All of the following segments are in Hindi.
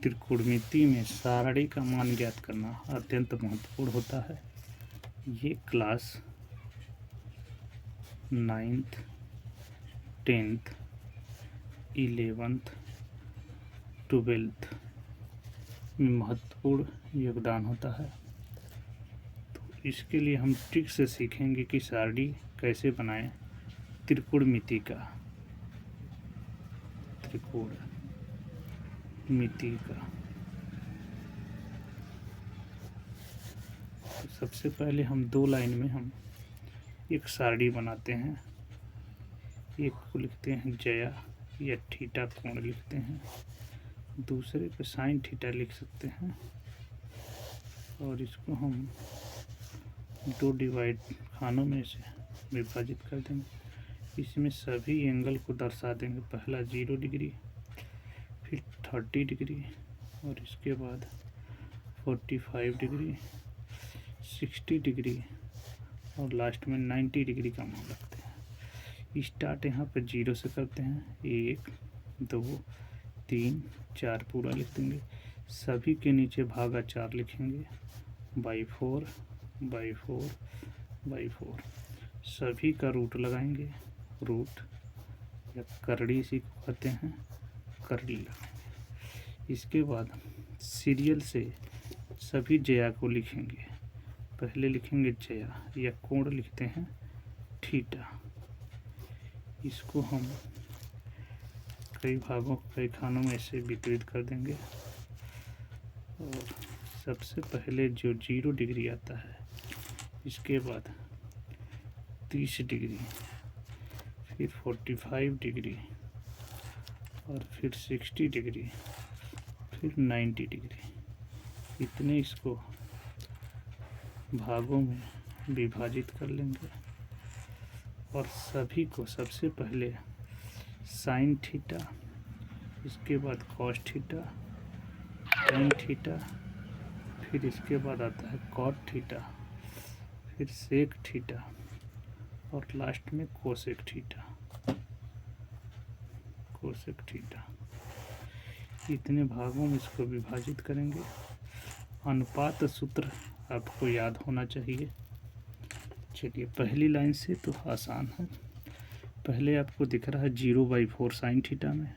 त्रिकोणमिति में सारणी का मान ज्ञात करना अत्यंत महत्वपूर्ण होता है। ये class 9th 10th 11th 12th में महत्वपूर्ण योगदान होता है। तो इसके लिए हम ट्रिक से सीखेंगे कि सारणी कैसे बनाएं त्रिकोणमिति का। तो सबसे पहले हम दो लाइन में हम एक सारणी बनाते हैं। एक को लिखते हैं जया या थीटा कोण लिखते हैं, दूसरे पे साइन थीटा लिख सकते हैं और इसको हम दो डिवाइड खानों में से विभाजित कर देंगे। इसमें सभी एंगल को दर्शा देंगे। पहला 0 डिग्री, फिर 30 डिग्री और इसके बाद 45 डिग्री, 60 डिग्री और लास्ट में 90 डिग्री का मान रखते हैं। स्टार्ट यहाँ पे 0 से करते हैं। 1 2 3 4 पूरा लिख देंगे। सभी के नीचे भागा 4 लिखेंगे। बाई 4 सभी का रूट लगाएंगे। रूट या करड़ी इसी को कहते हैं, करड़ी लगाएंगे। इसके बाद सीरियल से सभी जया को लिखेंगे। पहले लिखेंगे जया या कोण लिखते हैं थीटा। इसको हम कई भागों कई खानों में से वितरित कर देंगे। और सबसे पहले जो 0 डिग्री आता है, इसके बाद 30 डिग्री, फिर 45 डिग्री और फिर 60 डिग्री, फिर 90 डिग्री। इतने इसको भागों में विभाजित कर लेंगे और सभी को सबसे पहले साइन थीटा, इसके बाद कॉस थीटा, टेन थीटा, फिर इसके बाद आता है कॉट थीटा, फिर सेक थीटा और लास्ट में कोसेक थीटा। इतने भागों में इसको विभाजित करेंगे। अनुपात सूत्र आपको याद होना चाहिए। चलिए पहली लाइन से तो आसान है। पहले आपको दिख रहा है 0/4 साइन थीटा में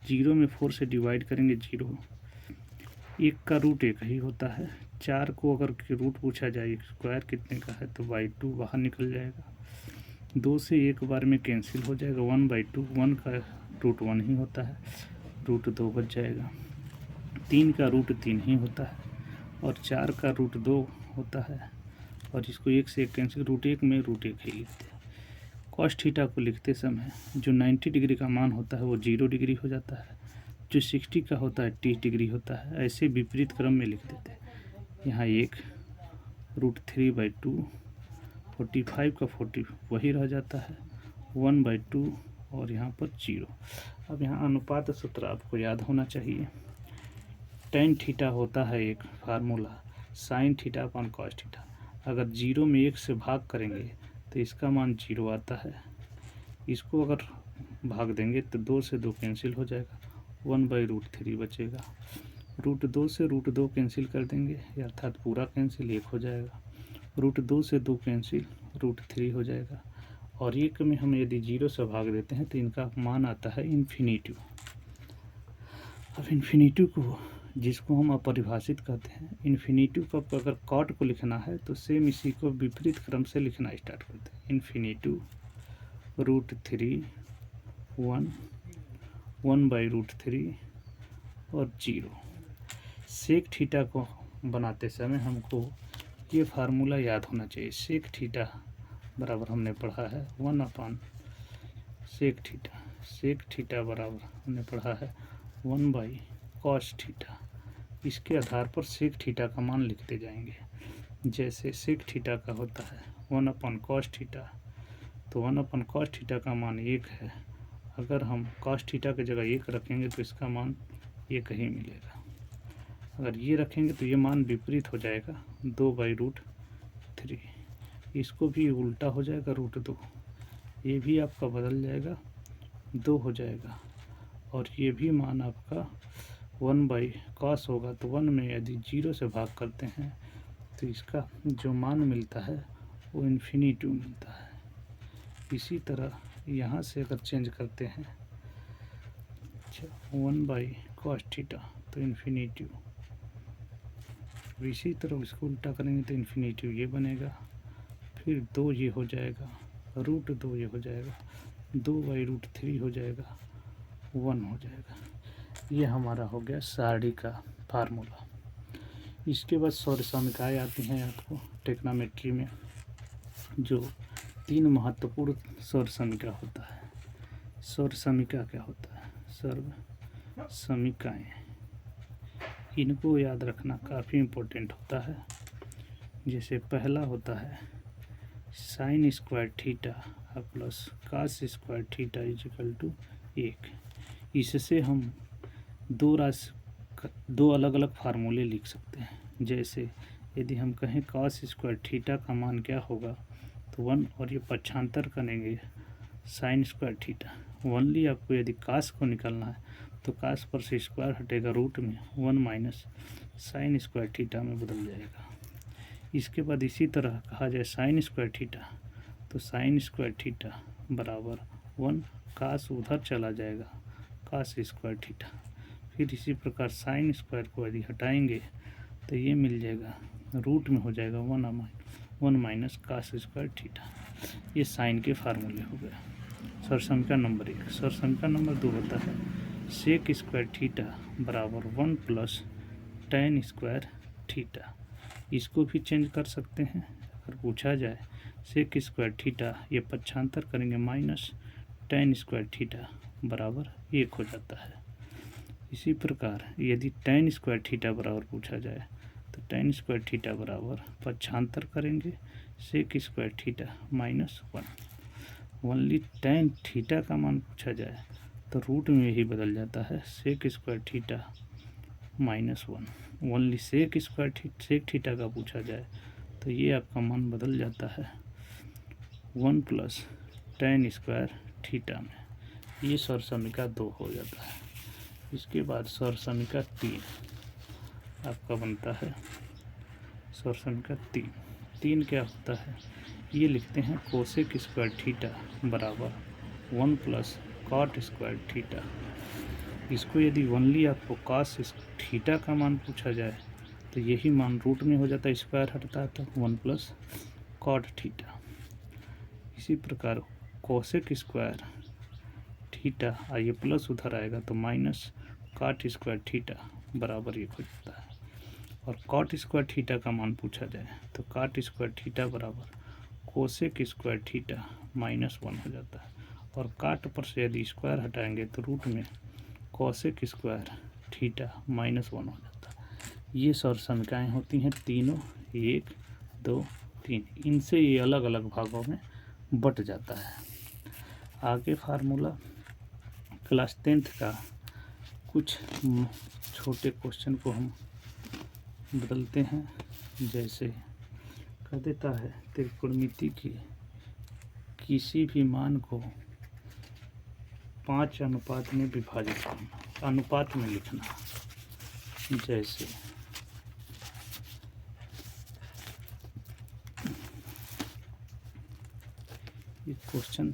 0 में 4 से डिवाइड करेंगे 0। 1 का रूट 1 ही होता है। 4 को अगर रूट पूछा जाए स्क्वायर कितने का है तो बाई 2 बाहर निकल जाएगा। 2 से एक बार में कैंसिल हो जाएगा। 1/2 1 का रूट 1 ही होता है, रूट 2 बच जाएगा। 3 का रूट 3 ही होता है और 4 का रूट 2 होता है और इसको 1 से 1 कैंसिल, रूट 1 में रूट 1 ही लिखते हैं। कॉस थीटा को लिखते समय जो 90 डिग्री का मान होता है वो 0 डिग्री हो जाता है, जो 60 का होता है 30 डिग्री होता है। ऐसे विपरीत क्रम में लिख देते हैं। यहाँ 1 √3/2, 45 का 40 वही रह जाता है, 1/2 और यहाँ पर 0। अब यहाँ अनुपात सूत्र आपको याद होना चाहिए। टेन थीटा होता है एक formula, sine theta upon cos theta. अगर 0 में 1 से भाग करेंगे तो इसका मान 0 आता है। इसको अगर भाग देंगे तो 2 से 2 कैंसिल हो जाएगा, 1/√3 बचेगा। रूट 2 से रूट 2 कैंसिल कर देंगे अर्थात पूरा कैंसिल, 1 हो जाएगा। रूट 2 से 2 कैंसिल, √3 हो जाएगा। और 1 में हम यदि 0 से भाग देते हैं तो इनका मान आता है इन्फिनिटी। अब इन्फिनिटी को जिसको हम अपरिभाषित कहते हैं, इन्फिनिटी का अगर कॉट को लिखना है तो सेम इसी को विपरीत क्रम से लिखना स्टार्ट करते हैं। इन्फिनिटी √3 1 1/√3 और 0। सेक थीटा को बनाते समय हमको ये फार्मूला याद होना चाहिए। सेक थीटा बराबर हमने पढ़ा है 1/सेक थीटा। सेक थीटा बराबर हमने पढ़ा है 1/कॉस थीटा। इसके आधार पर सेक थीटा का मान लिखते जाएंगे। जैसे सेक थीटा का होता है 1/कॉस थीटा, तो 1/कॉस थीटा का मान 1 है। अगर हम कॉस थीटा की जगह 1 रखेंगे तो इसका मान 1 ही मिलेगा। अगर ये रखेंगे तो ये मान विपरीत हो जाएगा, 2/√3। इसको भी उल्टा हो जाएगा, √2। ये भी आपका बदल जाएगा, 2 हो जाएगा। और ये भी मान आपका 1/cos होगा तो 1 में यदि 0 से भाग करते हैं तो इसका जो मान मिलता है वो इन्फिनिटी मिलता है। इसी तरह यहाँ से अगर चेंज करते हैं 1/cos थीटा तो इन्फिनिटी, इसी तरह इसको उल्टा करेंगे तो इन्फिनिटी ये बनेगा, फिर 2 ये हो जाएगा, √2 ये हो जाएगा, 2/√3 हो जाएगा, 1 हो जाएगा। ये हमारा हो गया सारणी का फार्मूला। इसके बाद सौर समीकरण आती हैं आपको ट्रिग्नोमेट्री में, जो 3 महत्वपूर्ण सौर समीकरण होता है। सौर समीकरण क्या होता है? सौर समीकरण, इनको याद रखना काफ़ी इम्पोर्टेंट होता है। जैसे पहला होता है sin square theta plus cos square theta equal to 1। इससे हम दो अलग अलग फार्मूले लिख सकते हैं। जैसे यदि हम कहें cos स्क्वायर थीटा का मान क्या होगा तो 1, और ये पक्षांतर करेंगे sin स्क्वायर थीटा। ओनली आपको यदि cos को निकालना है तो cos पर से स्क्वायर हटेगा, रूट में 1 माइनस sin स्क्वायर थीटा में बदल जाएगा। इसके बाद इसी तरह कहा जाए sin स्क्वायर थीटा तो sin स्क्वायर थीटा बराबर 1, cos उधर चला जाएगा cos स्क्वायर थीटा। फिर इसी प्रकार sin स्क्वायर को यदि हटाएंगे तो ये मिल जाएगा, रूट में हो जाएगा 1 माइनस cos स्क्वायर थीटा। ये साइन के फार्मूले हो गए। सौर समीकरण नंबर 1। सौर समीकरण नंबर 2 होता है सेक स्क्वायर थीटा बराबर 1 प्लस tan स्क्वायर थीटा। इसको भी चेंज कर सकते हैं। अगर पूछा जाए सेक स्क्वायर थीटा, ये पक्षांतर करेंगे माइनस tan स्क्वायर थीटा बराबर 1 हो जाता है। इसी प्रकार यदि tan स्क्वायर थीटा बराबर पूछा जाए तो tan स्क्वायर थीटा बराबर पक्षांतर करेंगे sec square theta -1। Only tan theta का मान पूछा जाए तो रूट में यही बदल जाता है sec square theta -1। Only sec theta का पूछा जाए तो ये आपका मान बदल जाता है 1 प्लस tan स्क्वायर थीटा में। ये सौर समीकरण 2 हो जाता है। इसके बाद सौर समीकरण 3 आपका बनता है। सौर समीकरण 3 क्या होता है? ये लिखते हैं कोसेक स्क्वायर थीटा बराबर 1 प्लस कॉट स्क्वायर थीटा। इसको यदि ओनली आपको कॉस थीटा का मान पूछा जाए तो यही मान रूट में हो जाता है, स्क्वायर हटता है तो 1 प्लस कॉट थीटा। इसी प्रकार कोसेक स्क्वायर थीटा, ये प्लस उधर आएगा तो माइनस कॉट स्क्वायर थीटा बराबर 1 हो जाता है। और कॉट स्क्वायर थीटा का मान पूछा जाए तो कॉट स्क्वायर थीटा बराबर कोसेक स्क्वायर थीटा -1 हो जाता है। और काट पर से यदि स्क्वायर हटाएंगे तो रूट में कोसेक स्क्वायर थीटा -1 हो जाता है। ये सौर समीकरण होती हैं तीनों, 1, 2, 3। इनसे ये अलग अलग भागों में बट जाता है। आगे फार्मूला क्लास 10th का कुछ छोटे क्वेश्चन को हम बदलते हैं। जैसे कह देता है त्रिकोणमिति की किसी भी मान को 5 अनुपात में विभाजित करना, अनुपात में लिखना। जैसे ये क्वेश्चन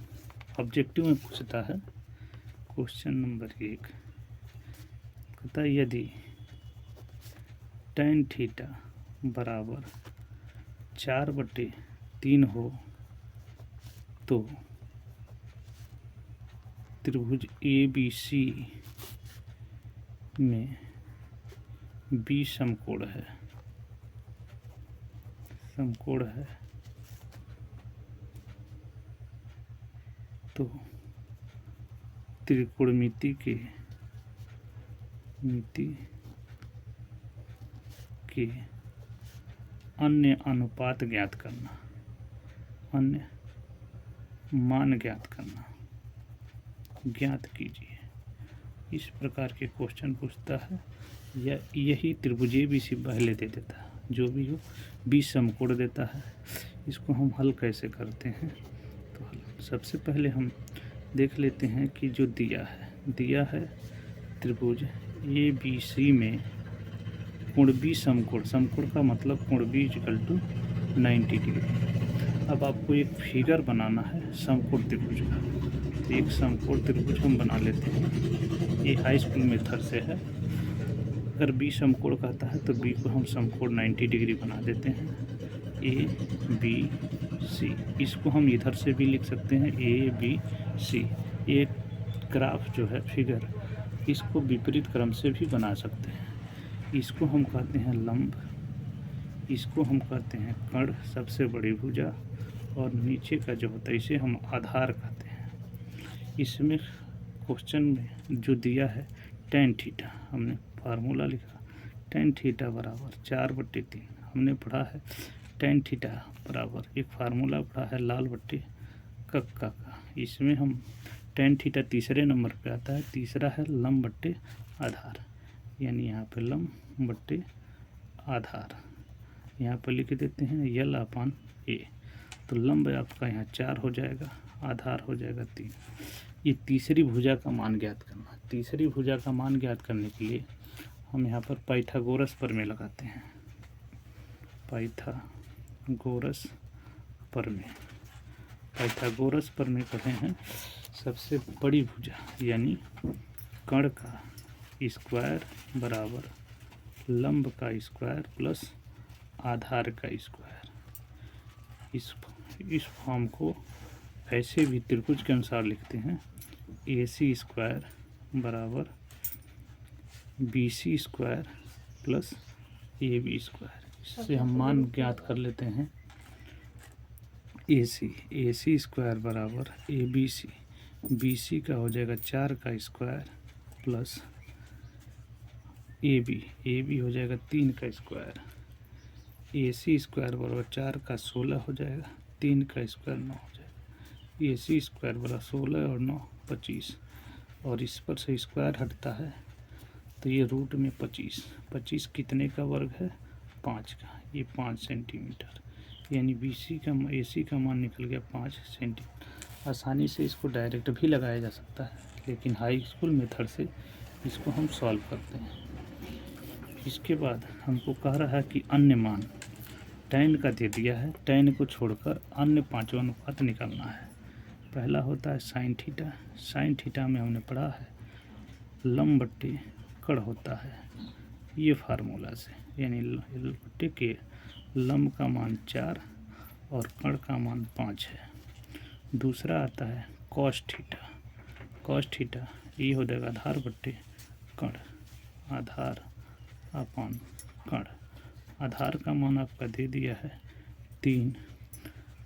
ऑब्जेक्टिव में पूछता है। क्वेश्चन नंबर 1 कहता है यदि tan थीटा बराबर 4/3 हो तो त्रिभुज ABC में B समकोण है, तो त्रिकोणमिति के अन्य अनुपात ज्ञात करना, अन्य मान ज्ञात करना, ज्ञात कीजिए। इस प्रकार के क्वेश्चन पूछता है। या यही त्रिभुज ABC पहले दे देता है, जो भी हो B समकोण देता है। इसको हम हल कैसे करते हैं? तो सबसे पहले हम देख लेते हैं कि जो दिया है त्रिभुज ए बी सी में कोण बी समकोण, समकोण का मतलब कोण बी इक्वल टू 90 डिग्री। अब आपको एक फिगर बनाना है समकोण त्रिभुज का, तो एक समकोण त्रिभुज हम बना लेते हैं। ये हाई स्कूल मेथड से है। अगर बी समकोण कहता है तो बी को हम समकोण 90 डिग्री बना देते हैं। ए बी सी, इसको हम इधर से भी लिख सकते हैं ए बी सी। एक ग्राफ जो है फिगर, इसको विपरीत क्रम से भी बना सकते हैं। इसको हम कहते हैं लंब, इसको हम कहते हैं कर्ण, सबसे बड़ी भुजा, और नीचे का जो होता है इसे हम आधार कहते हैं। इसमें क्वेश्चन में जो दिया है tan थीटा, हमने फार्मूला लिखा tan थीटा बराबर 4/3। हमने पढ़ा है tan थीटा बराबर एक फार्मूला पढ़ा है लाल बट्टे कक्का का। इसमें हम tan थीटा तीसरे नंबर पे आता है, तीसरा है लंब बट्टे आधार, यानी यहाँ पे लंब बट्टे आधार यहाँ पर लिख देते हैं L/A। तो लंब आपका यहाँ 4 हो जाएगा, आधार हो जाएगा 3। ये तीसरी भुजा का मान ज्ञात करना। तीसरी भुजा का मान ज्ञात करने के लिए हम यहाँ पर पाइथागोरस प्रमेय लगाते हैं। पाइथागोरस प्रमेय, पाइथागोरस प्रमेय पढ़े हैं। सबसे बड़ी भुजा यानी कर्ण का स्क्वायर बराबर लंब का स्क्वायर प्लस आधार का स्क्वायर। इस फॉर्म को ऐसे भी त्रिभुज के अनुसार लिखते हैं। AC स्क्वायर बराबर BC square plus AB square. इससे हम मान ज्ञात कर लेते हैं। AC स्क्वायर बराबर ABC, BC का हो जाएगा 4 का स्क्वायर प्लस AB हो जाएगा 3 का स्क्वायर। AC स्क्वायर बराबर 4 का 16 हो जाएगा, 3 का स्क्वायर 9 हो जाएगा। AC स्क्वायर बराबर 16 और 9 25, और इस पर से स्क्वायर हटता है तो ये रूट में 25 कितने का वर्ग है? 5 का। ये 5 सेंटीमीटर, यानी AC का मान निकल गया 5 सेंटीमीटर। आसानी से इसको डायरेक्ट भी लगाया जा सकता है, लेकिन हाई स्कूल मेथड से इसको हम सॉल्व करते हैं। इसके बाद हमको कह रहा है कि अन्य मान tan का दे दिया है, tan को छोड़कर अन्य पांचों अनुपात निकालना है। पहला होता है sin थीटा। sin थीटा में हमने पढ़ा है लंब बट्टे कर्ण होता है, ये फार्मूला से, यानी L बट्टे के लंब का मान 4 और कर्ण का मान 5 है। दूसरा आता है cos थीटा। cos थीटा ये हो जाएगा आधार बट्टे कर्ण, आधार अपान कर्ण। आधार का मान आपका दे दिया है 3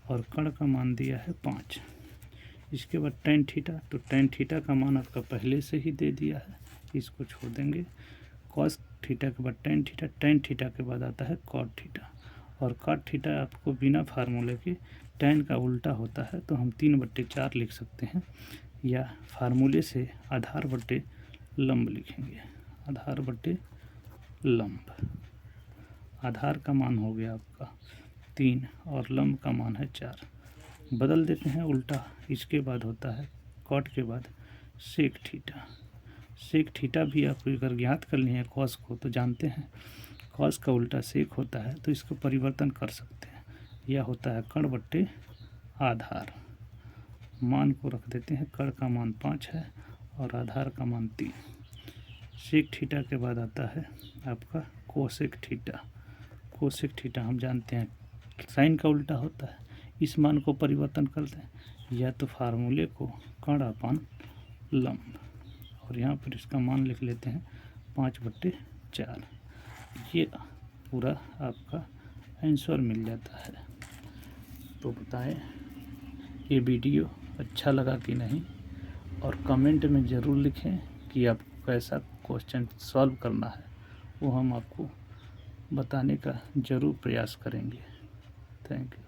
और कर्ण का मान दिया है 5। इसके बाद tan थीटा, तो tan थीटा का मान आपका पहले से ही दे दिया है, इसको छोड़ देंगे। cos थीटा के बाद tan थीटा के बाद आता है cot थीटा, और cot थीटा आपको बिना फार्मूले के tan का उल्टा होता है, तो हम 3/4 लिख सकते हैं, या फार्मूले से आधार बट्टे लंब लिखेंगे। आधार बट्टे लंब, आधार का मान हो गया आपका 3 और लंब का मान है 4। बदल देते हैं उल्टा। इसके बाद होता है कॉट के बाद सेक थीटा। सेक थीटा भी आप अगर ज्ञात कर लिए हैं कॉस को, तो जानते हैं कॉस का उल्टा सेक होता है, तो इसको परिवर्तन कर सकते हैं। यह होता है कर्ण बट्टे आधार। मान को रख देते हैं, कर्ण का मान 5 है और आधार का मान 3। सेक थीटा के बाद आता है आपका कोसेक थीटा। कोसेक थीटा हम जानते हैं साइन का उल्टा होता है। इस मान को परिवर्तन करते हैं, या तो फार्मूले को कर्ण अपान लंब, और यहाँ पर इसका मान लिख लेते हैं 5/4। ये पूरा आपका आंसर मिल जाता है। तो बताएं ये वीडियो अच्छा लगा कि नहीं, और कमेंट में ज़रूर लिखें कि आपको कैसा क्वेश्चन सॉल्व करना है, वो हम आपको बताने का ज़रूर प्रयास करेंगे। Thank you.